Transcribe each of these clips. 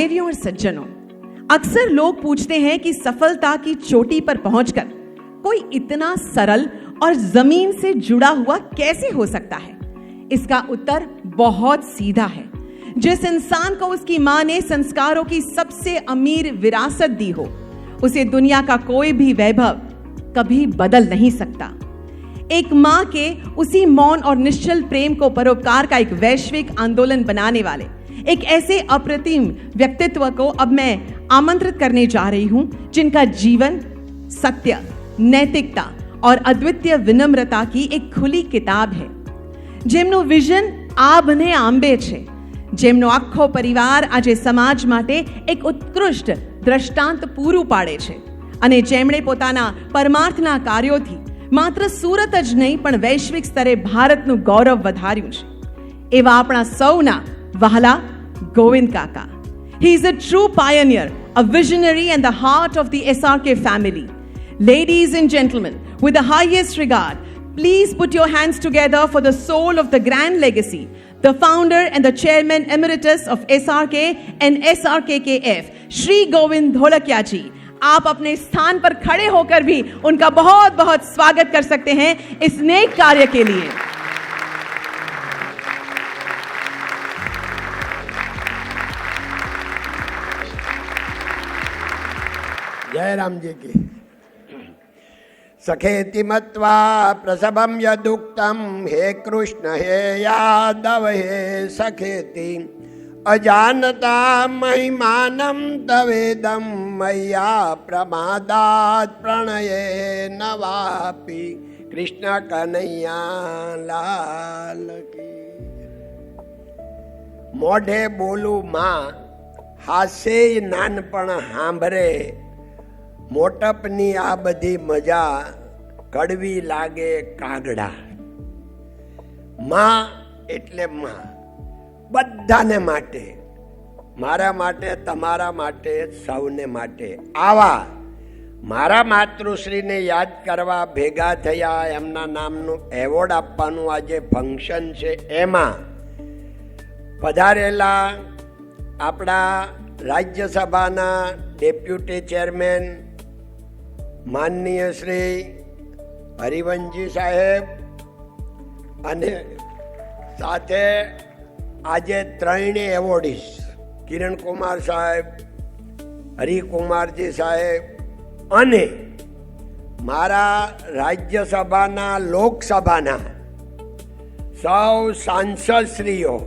देवियों और सज्जनों, अक्सर लोग पूछते हैं कि सफलता की चोटी पर पहुंचकर कोई इतना सरल और जमीन से जुड़ा हुआ कैसे हो सकता है। इसका उत्तर बहुत सीधा है। जिस इंसान को उसकी मां ने संस्कारों की सबसे अमीर विरासत दी हो, उसे दुनिया का कोई भी वैभव कभी बदल नहीं सकता। एक मां के उसी मौन और निश्चल प्रेम को परोपकार का एक वैश्विक आंदोलन बनाने वाले एक ऐसे अप्रतिम व्यक्तित्व को अब मैं आमंत्रित करने जा रही हूं, जिनका जीवन सत्य, नैतिकता और अद्वितीय विनम्रता की एक खुली किताब है। જેમનું વિઝન આભને આંબે છે, જેમનો આખો પરિવાર આજે સમાજ માટે એક ઉત્કૃષ્ટ દ્રષ્ટાંત પૂરું પાડે છે અને જેમણે પોતાના પરમાર્થના કાર્યોથી માત્ર સુરત જ નહીં પણ વૈશ્વિક સ્તરે ભારતનું ગૌરવ વધાર્યું છે, એવા આપણા સૌના વહાલા ગોવિંદ કાકા. He is a true pioneer, a visionary and the heart of the SRK family. Ladies and gentlemen, with the highest regard, please put your hands together for the soul of the grand legacy, the founder and the chairman emeritus of SRK and SRKKF, Shri Govind Dholakia ji. आप अपने स्थान पर खड़े होकर भी उनका बहुत बहुत स्वागत कर सकते हैं इस नेक कार्य के लिए. जय राम जी की. सखेति मत्वा प्रसभम यदुक्तम, हे कृष्ण हे यादव हे सखेति, अजानता महिमानं तवेदं मय्या प्रमादात् प्रणये नवापि. कृष्ण कन्हैया लाल की. मोढे बोलू मां, हासे नानपण हांभरे, મોટપની આ બધી મજા કડવી લાગે કાગડા. માં એટલે માં, બધાને માટે, મારા માટે, તમારા માટે, સૌને માટે. આવા મારા માતૃશ્રીને યાદ કરવા ભેગા થયા, એમના નામનું એવોર્ડ આપવાનું આજે ફંક્શન છે. એમાં પધારેલા આપણા રાજ્યસભાના ડેપ્યુટી ચેરમેન માનનીય શ્રી હરિવંશજી સાહેબ અને સાથે આજે ત્રણેય એવોર્ડીસ કિરણ કુમાર સાહેબ, હરિકુમારજી સાહેબ અને મારા રાજ્યસભાના લોકસભાના સૌ સાંસદશ્રીઓ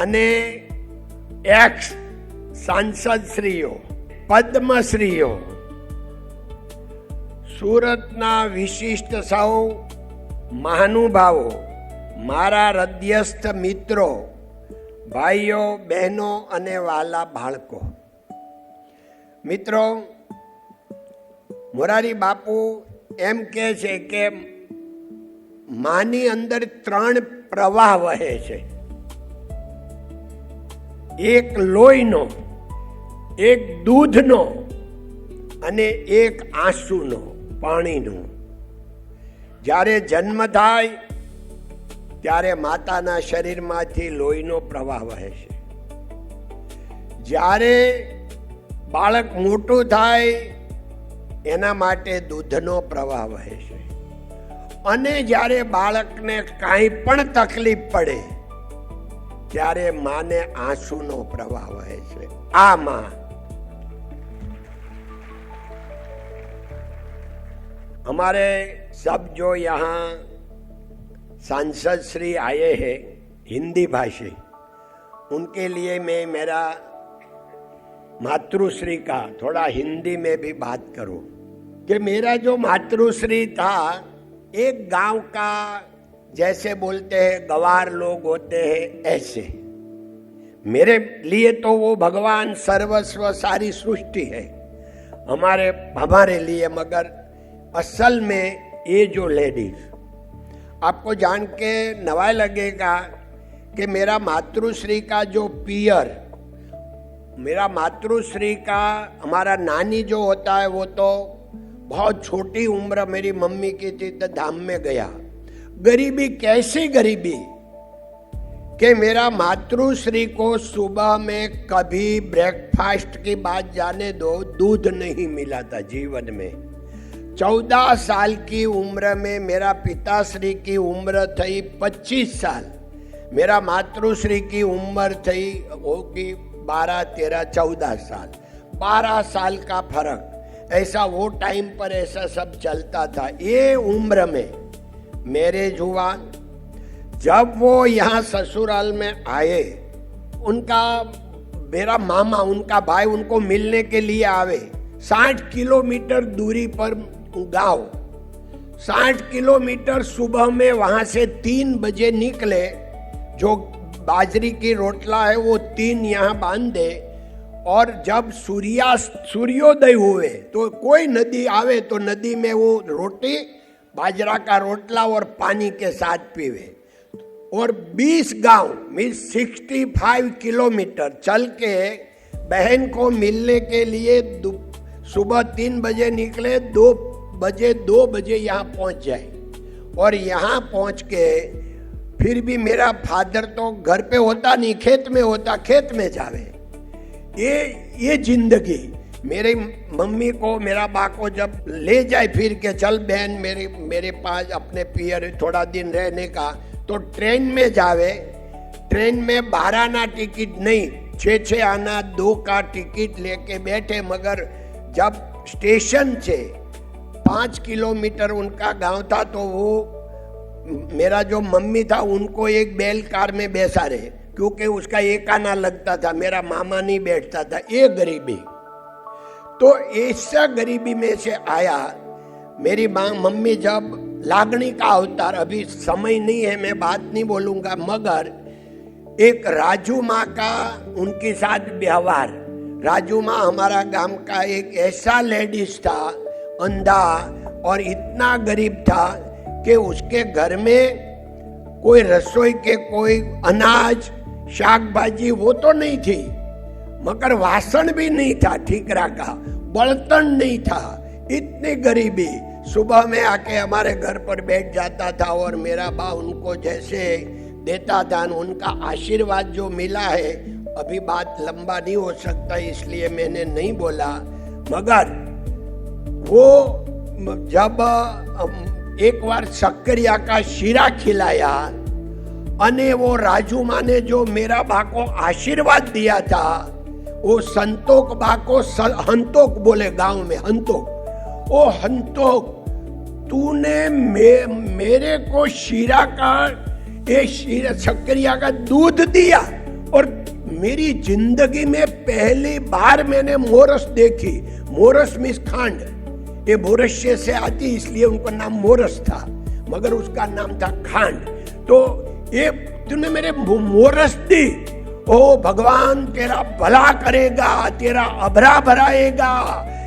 અને એક્સ સાંસદશ્રીઓ, પદ્મશ્રીઓ, સુરતના વિશિષ્ટ સૌ મહાનુભાવો, મારા હૃદયસ્થ મિત્રો, ભાઈઓ બહેનો અને વાલા બાળકો. મિત્રો, મોરારી બાપુ એમ કહે છે કે માની અંદર ત્રણ પ્રવાહ વહે છે. એક લોહીનો, એક દૂધનો અને એક આંસુનો, પાણીનો. જ્યારે જન્મ થાય ત્યારે માતાના શરીરમાંથી લોહીનો પ્રવાહ વહે છે. જ્યારે બાળક મોટું થાય એના માટે દૂધનો પ્રવાહ વહે છે. અને જ્યારે બાળકને કાંઈ પણ તકલીફ પડે ત્યારે માને આંસુનો પ્રવાહ વહે છે. આ માં. हमारे सब जो यहाँ सांसद श्री आए हैं हिंदी भाषी, उनके लिए मैं मेरा मातृश्री का थोड़ा हिंदी में भी बात करूं कि मेरा जो मातृश्री था, एक गांव का, जैसे बोलते हैं गवार लोग होते हैं, ऐसे मेरे लिए तो वो भगवान सर्वस्व सारी सृष्टि है हमारे लिए. मगर असल में ये जो लेडीज, आपको जान के नवाई लगेगा कि मेरा मातृश्री का जो पियर, मेरा मातृश्री का हमारा नानी जो होता है वो तो बहुत छोटी उम्र मेरी मम्मी की थी तो धाम में गया. गरीबी, कैसी गरीबी कि मेरा मातृश्री को सुबह में कभी ब्रेकफास्ट की बात जाने दो, दूध नहीं मिला था जीवन में। 14 साल की उम्र में मेरा पिताश्री की उम्र थी 25 साल, मेरा मातृश्री की उम्र थी होगी 12, 13, 14 साल, 12 साल का फर्क। ऐसा वो टाइम पर ऐसा सब चलता था। ये उम्र में मेरे जुवान जब वो यहाँ ससुराल में आए, उनका मेरा मामा, उनका भाई उनको मिलने के लिए आवे। 60 किलोमीटर दूरी पर गांव, 60 किलोमीटर सुबह में वहां से 3 बजे निकले, जो बाजरी की रोटला है वो 3 यहाँ बांधे, और जब सूर्योदय हुए तो कोई नदी आवे तो नदी में वो रोटी, बाजरा का रोटला और पानी के साथ पीवे। और 20 गांव मीन्स 65 किलोमीटर चल के बहन को मिलने के लिए सुबह 3 बजे निकले, 2 बजे यहाँ पहुंच जाए। और यहाँ पहुंच के फिर भी मेरा फादर तो घर पे होता नहीं, खेत में होता, खेत में जावे। ये जिंदगी मेरे मम्मी को, मेरा बा को जब ले जाए फिर के, चल बहन मेरे पास अपने पियर थोड़ा दिन रहने का, तो ट्रेन में जावे। ट्रेन में 12 आना टिकट नहीं, 6 आना 2 का टिकट लेके बैठे। मगर जब स्टेशन से 5 किलोमीटर उनका गांव था, तो वो मेरा जो मम्मी था उनको एक बैल कार में बैसा रहे, क्योंकि उसका 1 आना लगता था, मेरा मामा नहीं बैठता था। ये गरीबी, तो ऐसा गरीबी में से आया। मेरी मम्मी जब लागणी का अवतार, अभी समय नहीं है मैं बात नहीं बोलूंगा, मगर एक राजू माँ का उनके साथ व्यवहार। राजू माँ हमारा गांव का एक ऐसा लेडीज था, अंधा और इतना गरीब था कि उसके घर में कोई रसोई के कोई अनाज शाक भाजी वो तो नहीं थी, मगर वासन भी नहीं था ठीकरा का, बर्तन नहीं था, इतनी गरीबी। सुबह में आके हमारे घर पर बैठ जाता था और मेरा बा उनको जैसे देता था, उनका आशीर्वाद जो मिला है, अभी बात लंबा नहीं हो सकता इसलिए मैंने नहीं बोला। मगर वो जब एक बार शक्करिया का शीरा खिलाया, अने वो राजू माँ ने जो मेरा बा को आशीर्वाद दिया था, वो संतोक बा को हंतोक बोले गांव में, हंतोक। ओ हंतोक, तूने मेरे को शीरा का, ये शीरा शक्करिया का दूध दिया, और मेरी जिंदगी में पहली बार मैंने मोरस देखी। मोरस मीन्स खांड, ये मोरस्य से आती इसलिए उनका नाम मोरस था, मगर उसका नाम था खांड। तो ये तूने मेरे मोरस दी, ओ भगवान तेरा भला करेगा, तेरा अभरा भराएगा,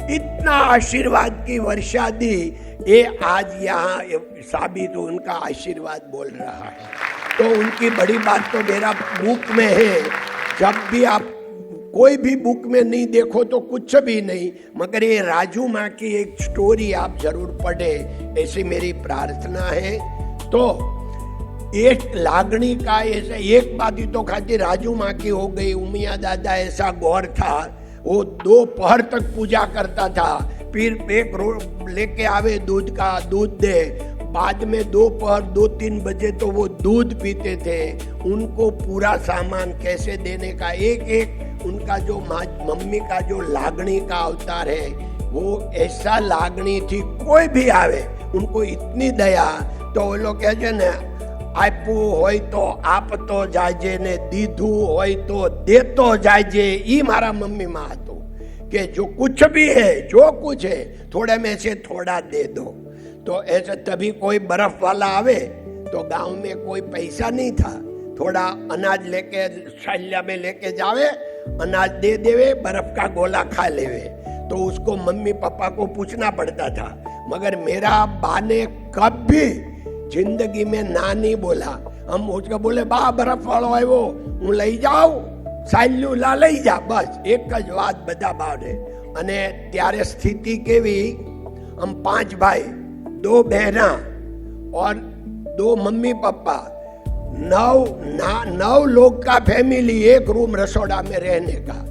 इतना आशीर्वाद की वर्षा दी। ये आज यहाँ साबित उनका आशीर्वाद बोल रहा है। तो उनकी बड़ी बात तो मेरा बुक में है, जब भी आप कोई भी बुक में नहीं देखो तो कुछ भी नहीं, मगर ये राजू माँ की एक स्टोरी आप जरूर पढ़े, ऐसी मेरी प्रार्थना है। तो एक लागणी का ऐसा एक बात ही तो खाती राजू माँ की हो गई। उमिया दादा ऐसा गौर था, वो 2 पहर तक पूजा करता था, फिर एक लेके आवे दूध का, दूध दे, बाद में 2 पहर 2-3 बजे तो वो दूध पीते थे। उनको पूरा सामान कैसे देने का, एक उनका जो मम्मी का जो लागणी का अवतार है, वो ऐसा लागणी थी, कोई भी आवे उनको इतनी दया। तो वो लोग कहते ना, आपू होय तो आप तो जाजे ने दीधू होय तो दे तो जाजे। ई मारा मम्मी माँ तो कि जो कुछ भी है, जो कुछ है, थोड़े में से थोड़ा दे दो। तो ऐसे तभी कोई बर्फ वाला आवे तो गांव में कोई पैसा नहीं था, थोड़ा अनाज लेके शैल्या में लेके जावे, अनाज दे देवे, बर्फ का गोला खा लेवे। तो उसको मम्मी पापा को पूछना पड़ता था, मगर मेरा बा ने कभी जिंदगी में ना नहीं बोला। हम उसको बोले बा बर्फ वालो आयो, હું લઈ જાઉં, સાલ્યું લા લઈ જા, બસ એક જ વાત બધા બાળે। અને ત્યારે સ્થિતિ કેવી, हम 5 भाई, 2 बहना और 2 मम्मी पापा, नौ लोग का फैमिली, एक रूम रसोड़ा में रहने का,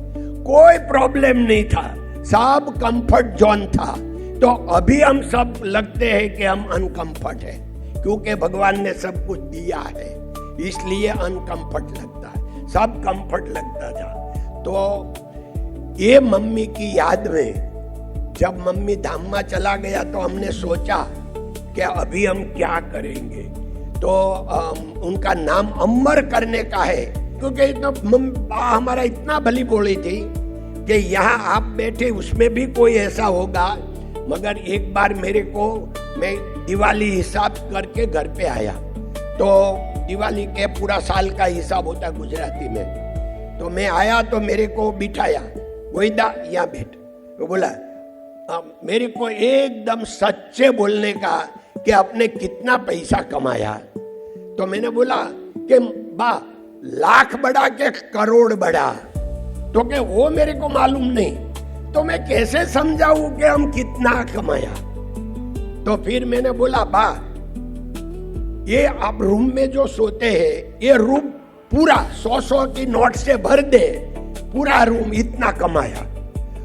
कोई प्रॉब्लम नहीं था, सब कंफर्ट जोन था। तो अभी हम सब लगते हैं कि हम अनकंफर्ट है, क्योंकि भगवान ने सब कुछ दिया है, इसलिए अनकंफर्ट लगता है, सब कंफर्ट लगता था। तो ये मम्मी की याद में जब मम्मी धाम में चला गया तो हमने सोचा कि अभी हम क्या करेंगे। तो उनका नाम अमर करने का है, क्योंकि तो हमारा इतना भली बोली थी कि यहाँ आप बैठे उसमें भी कोई ऐसा होगा, मगर एक बार मेरे को, मैं दिवाली हिसाब करके घर पे आया, तो दिवाली के पूरा साल का हिसाब होता गुजराती में, तो मैं आया तो मेरे को बिठाया, गोविंदा यहाँ बैठ, तो बोला मेरे को एकदम सच्चे बोलने का कि आपने कितना पैसा कमाया। तो मैंने बोला कि बा लाख बढ़ा के करोड़ बढ़ा, तो कि वो मेरे को मालूम नहीं, तो मैं कैसे समझाऊं कि हम कितना कमाया। तो फिर मैंने बोला बा ये आप रूम में जो सोते हैं ये रूम पूरा 100 की नोट से भर दे, पूरा रूम इतना कमाया।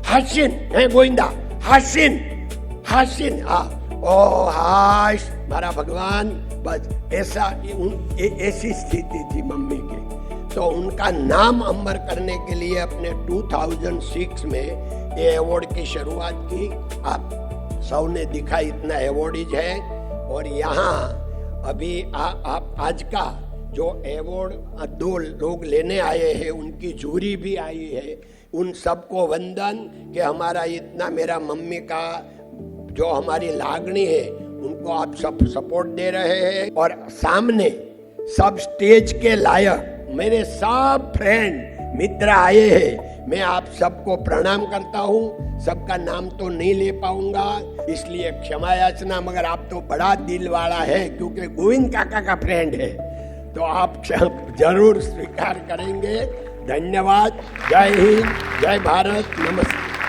हासिन है गोविंदा, हासिन हासिन, ओ हाश मारा भगवान, बस ऐसा ऐसी स्थिति थी मम्मी की। तो उनका नाम अमर करने के लिए अपने 2006 में ये अवार्ड की शुरुआत की। आप सबने दिखा इतना अवार्डीज है, और यहाँ अभी आप आज का जो अवार्ड 2 लोग लेने आए हैं उनकी जूरी भी आई है, उन सबको वंदन कि हमारा इतना, मेरा मम्मी का जो हमारी लागणी है उनको आप सब सपोर्ट दे रहे हैं। और सामने सब स्टेज के लायक मेरे सब फ्रेंड मित्र आए हैं, मैं आप सबको प्रणाम करता हूँ। सबका नाम तो नहीं ले पाऊंगा, इसलिए क्षमा याचना, मगर आप तो बड़ा दिल वाला है, क्योंकि गोविंद काका का फ्रेंड है, तो आप जरूर स्वीकार करेंगे। धन्यवाद। जय हिंद, जय भारत, नमस्ते।